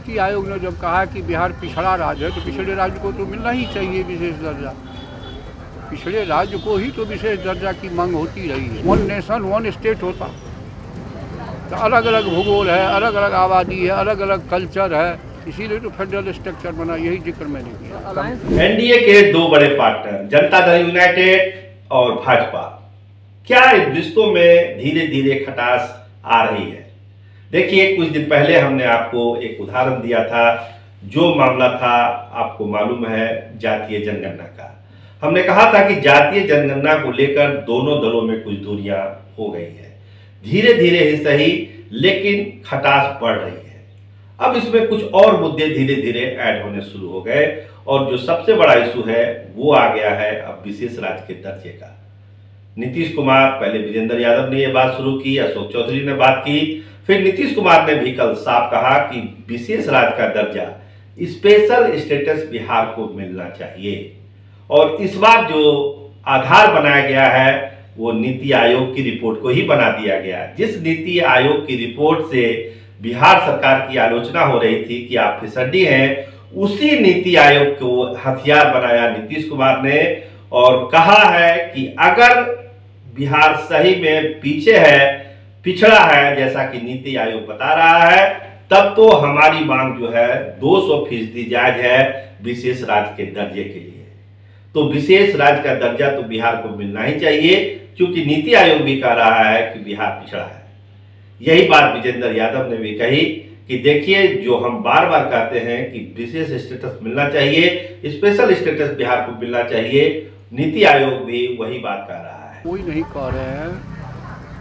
नीति आयोग ने जब कहा कि बिहार पिछड़ा राज्य है तो पिछड़े राज्य को तो मिलना ही चाहिए विशेष दर्जा। पिछड़े राज्य को ही तो विशेष दर्जा की मांग होती रही है। वन नेशन वन स्टेट होता तो अलग अलग भूगोल है, अलग अलग आबादी है, अलग अलग कल्चर है, इसीलिए तो फेडरल स्ट्रक्चर बना। यही जिक्र मैंने किया। एनडीए के दो बड़े पार्टनर जनता दल यूनाइटेड और भाजपा, क्या इन रिश्तों में धीरे धीरे खटास आ रही है? देखिए, कुछ दिन पहले हमने आपको एक उदाहरण दिया था, जो मामला था आपको मालूम है जातीय जनगणना का। हमने कहा था कि जातीय जनगणना को लेकर दोनों दलों में कुछ दूरियां हो गई है, धीरे धीरे ही सही लेकिन खटास बढ़ रही है। अब इसमें कुछ और मुद्दे धीरे धीरे ऐड होने शुरू हो गए और जो सबसे बड़ा इशू है वो आ गया है अब विशेष राज्य के दर्जे का। नीतीश कुमार, पहले विजेंद्र यादव ने ये बात शुरू की, अशोक चौधरी ने बात की, फिर नीतीश कुमार ने भी कल साफ कहा कि विशेष राज्य का दर्जा, स्पेशल स्टेटस बिहार को मिलना चाहिए। और इस बार जो आधार बनाया गया है वो नीति आयोग की रिपोर्ट को ही बना दिया गया। जिस नीति आयोग की रिपोर्ट से बिहार सरकार की आलोचना हो रही थी कि आप फिसड्डी हैं, उसी नीति आयोग को हथियार बनाया नीतीश कुमार ने और कहा है कि अगर बिहार सही में पीछे है, पिछड़ा है जैसा कि नीति आयोग बता रहा है, तब तो हमारी मांग जो है 200% जायज है विशेष राज्य के दर्जे के लिए। तो विशेष राज्य का दर्जा तो बिहार को मिलना ही चाहिए, क्योंकि नीति आयोग भी कह रहा है कि बिहार पिछड़ा है। यही बात विजेंद्र यादव ने भी कही कि देखिए, जो हम बार बार कहते हैं कि विशेष स्टेटस मिलना चाहिए, स्पेशल स्टेटस बिहार को मिलना चाहिए, नीति आयोग भी वही बात कह रहा है। कोई नहीं कह रहे हैं,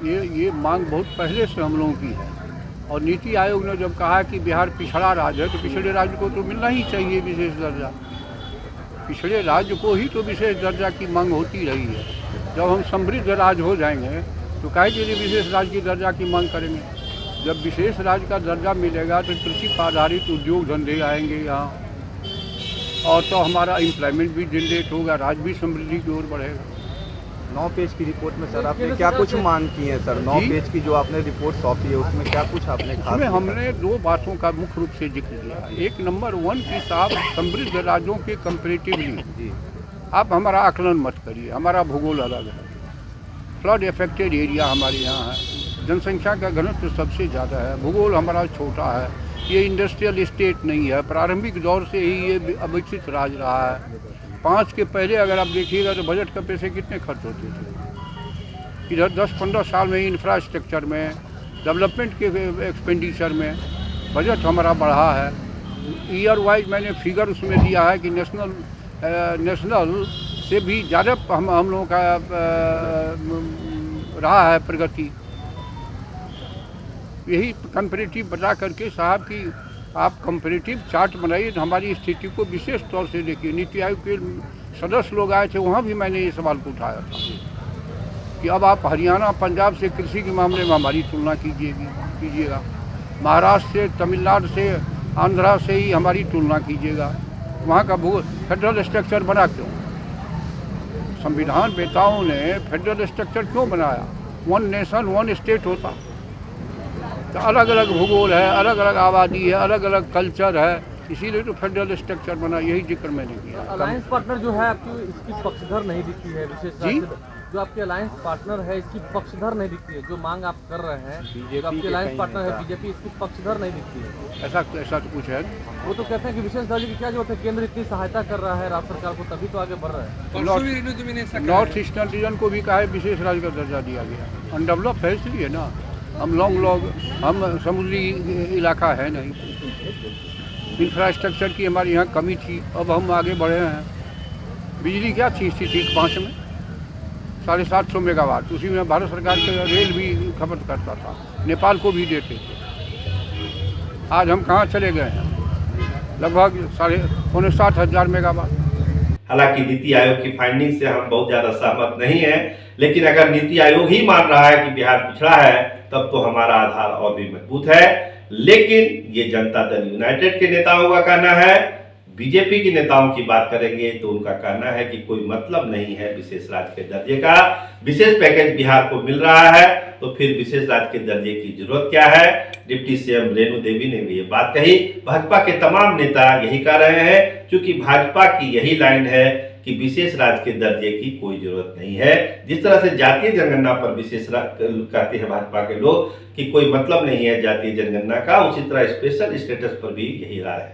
ये मांग बहुत पहले से हम लोगों की है। और नीति आयोग ने जब कहा कि बिहार पिछड़ा राज्य है तो पिछड़े राज्य को तो मिलना ही चाहिए विशेष दर्जा। पिछड़े राज्य को ही तो विशेष दर्जा की मांग होती रही है। जब हम समृद्ध राज्य हो जाएंगे तो काहे के लिए विशेष राज्य की दर्जा की मांग करेंगे? जब विशेष राज्य का दर्जा मिलेगा तो कृषि पर आधारित उद्योग धंधे आएंगे यहाँ, और तो हमारा एम्प्लॉयमेंट भी जनरेट होगा, राज्य भी समृद्धि की ओर बढ़ेगा। 9 पेज की रिपोर्ट में सर आपने क्या कुछ मांग की है सर? 9 पेज की जो आपने रिपोर्ट सौंपी है उसमें क्या कुछ आपने खास? उसमें हमने 2 बातों का मुख्य रूप से जिक्र किया। एक नंबर 1 की साहब, समृद्ध राज्यों के कंपेरेटिवली आप हमारा आकलन मत करिए। हमारा भूगोल अलग है, फ्लड इफेक्टेड एरिया हमारे यहाँ है, जनसंख्या का घनत्व सबसे ज़्यादा है, भूगोल हमारा छोटा है, ये इंडस्ट्रियल स्टेट नहीं है, प्रारंभिक दौर से ही ये अविकसित राज्य रहा है। 5 के पहले अगर आप देखिएगा तो बजट का पैसे कितने खर्च होते थे। इधर 10-15 साल में इंफ्रास्ट्रक्चर में, डेवलपमेंट के एक्सपेंडिचर में बजट हमारा बढ़ा है। ईयर वाइज मैंने फिगर उसमें दिया है कि नेशनल से भी ज़्यादा हम लोगों का रहा है प्रगति। यही कंपेरेटिव बता करके साहब कि आप कंपेरेटिव चार्ट बनाइए, हमारी स्थिति को विशेष तौर से देखिए। नीति आयोग के सदस्य लोग आए थे, वहाँ भी मैंने ये सवाल को उठाया था कि अब आप हरियाणा पंजाब से कृषि के मामले में हमारी तुलना कीजिएगा, महाराष्ट्र से, तमिलनाडु से, आंध्रा से ही हमारी तुलना कीजिएगा। वहाँ का फेडरल स्ट्रक्चर बना क्यों? संविधान वेताओं ने फेडरल स्ट्रक्चर क्यों बनाया? 1 नेशन 1 स्टेट होता तो अलग अलग भूगोल है, अलग अलग आबादी है, अलग अलग कल्चर है, इसीलिए तो फेडरल स्ट्रक्चर बना। यही जिक्र मैंने किया। अलायंस पार्टनर जो है आपकी, इसकी पक्षधर नहीं दिखती है विशेष राज्य। जो आपके अलायंस पार्टनर है इसकी पक्षधर नहीं दिखती है। जो मांग आप कर रहे हैं, जो आपके अलायंस पार्टनर है बीजेपी, इसकी पक्षधर नहीं दिखती है। ऐसा तो कुछ है। वो तो कहते हैं कि विशेष दर्जे की क्या जरूरत है, केंद्र इतनी सहायता कर रहा है राज्य सरकार को, तभी तो आगे बढ़ रहा है। नॉर्थ ईस्टर्न रीजन को भी कहा है विशेष राज्य का दर्जा दिया गया। अनडेवलप है इसलिए ना, हम समुद्री इलाका है नहीं, इंफ्रास्ट्रक्चर की हमारे यहाँ कमी थी, अब हम आगे बढ़े हैं। बिजली क्या चीज़ थी 5 में 750 मेगावाट, उसी में भारत सरकार के रेल भी खपत करता था, नेपाल को भी देते थे। आज हम कहाँ चले गए हैं? लगभग 7,500 मेगावाट। हालांकि नीति आयोग की फाइंडिंग से हम बहुत ज्यादा सहमत नहीं है, लेकिन अगर नीति आयोग ही मान रहा है कि बिहार पिछड़ा है, तब तो हमारा आधार और भी मजबूत है। लेकिन ये जनता दल यूनाइटेड के नेताओं का कहना है बीजेपी के नेताओं की बात करेंगे तो उनका कहना है कि कोई मतलब नहीं है विशेष राज्य के दर्जे का। विशेष पैकेज बिहार को मिल रहा है तो फिर विशेष राज्य के दर्जे की जरूरत क्या है। डिप्टी सीएम रेणु देवी ने भी ये बात कही। भाजपा के तमाम नेता यही कह रहे हैं, क्योंकि भाजपा की यही लाइन है कि विशेष राज्य के दर्जे की कोई जरूरत नहीं है। जिस तरह से जातीय जनगणना पर विशेष कहते हैं भाजपा के लोग कि कोई मतलब नहीं है जातीय जनगणना का, उसी तरह स्पेशल स्टेटस पर भी यही राय है।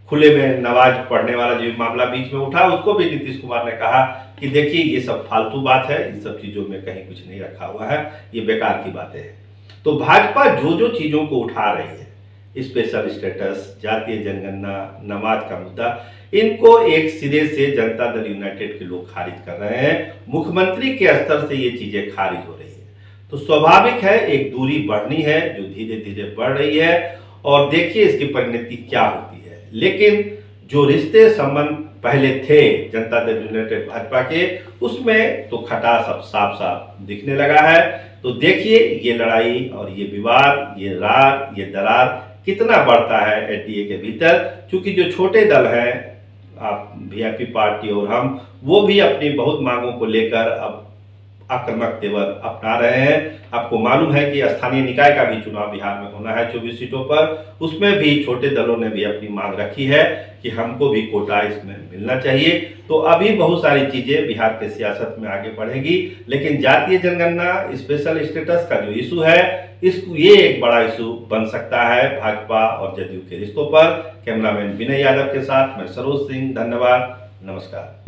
खुले में नमाज पढ़ने वाला जो मामला बीच में उठा, उसको भी नीतीश कुमार ने कहा कि देखिए ये सब फालतू बात है, इन सब चीजों में कहीं कुछ नहीं रखा हुआ है, ये बेकार की बातें हैं। तो भाजपा जो जो चीजों को उठा रही है, स्पेशल स्टेटस, जातीय जनगणना, नमाज का मुद्दा, इनको एक सिरे से जनता दल यूनाइटेड के लोग खारिज कर रहे हैं। मुख्यमंत्री के स्तर से ये चीजें खारिज हो रही है, तो स्वाभाविक है एक दूरी बढ़नी है जो धीरे धीरे बढ़ रही है, और देखिए इसकी परिणति क्या होती है। लेकिन जो रिश्ते संबंध पहले थे जनता दल यूनाइटेड भाजपा के, उसमें तो खटास अब साफ साफ दिखने लगा है। तो देखिए ये लड़ाई और ये विवाद, ये रार, ये दरार कितना बढ़ता है एनडीए के भीतर, क्योंकि जो छोटे दल हैं, आप वीआईपी पार्टी और हम, वो भी अपनी बहुत मांगों को लेकर अब आक्रामक तेवर अपना रहे हैं। आपको मालूम है कि स्थानीय निकाय का भी चुनाव बिहार में होना है 24 सीटों पर, उसमें भी छोटे दलों ने भी अपनी मांग रखी है कि हमको भी कोटा इसमें मिलना चाहिए। तो अभी बहुत सारी चीजें बिहार के सियासत में आगे बढ़ेगी, लेकिन जातीय जनगणना, स्पेशल स्टेटस का जो इशू है, इसको ये एक बड़ा इशू बन सकता है भाजपा और जदयू के रिश्तों पर। कैमरामैन विनय यादव के साथ मैं सरोज सिंह, धन्यवाद, नमस्कार।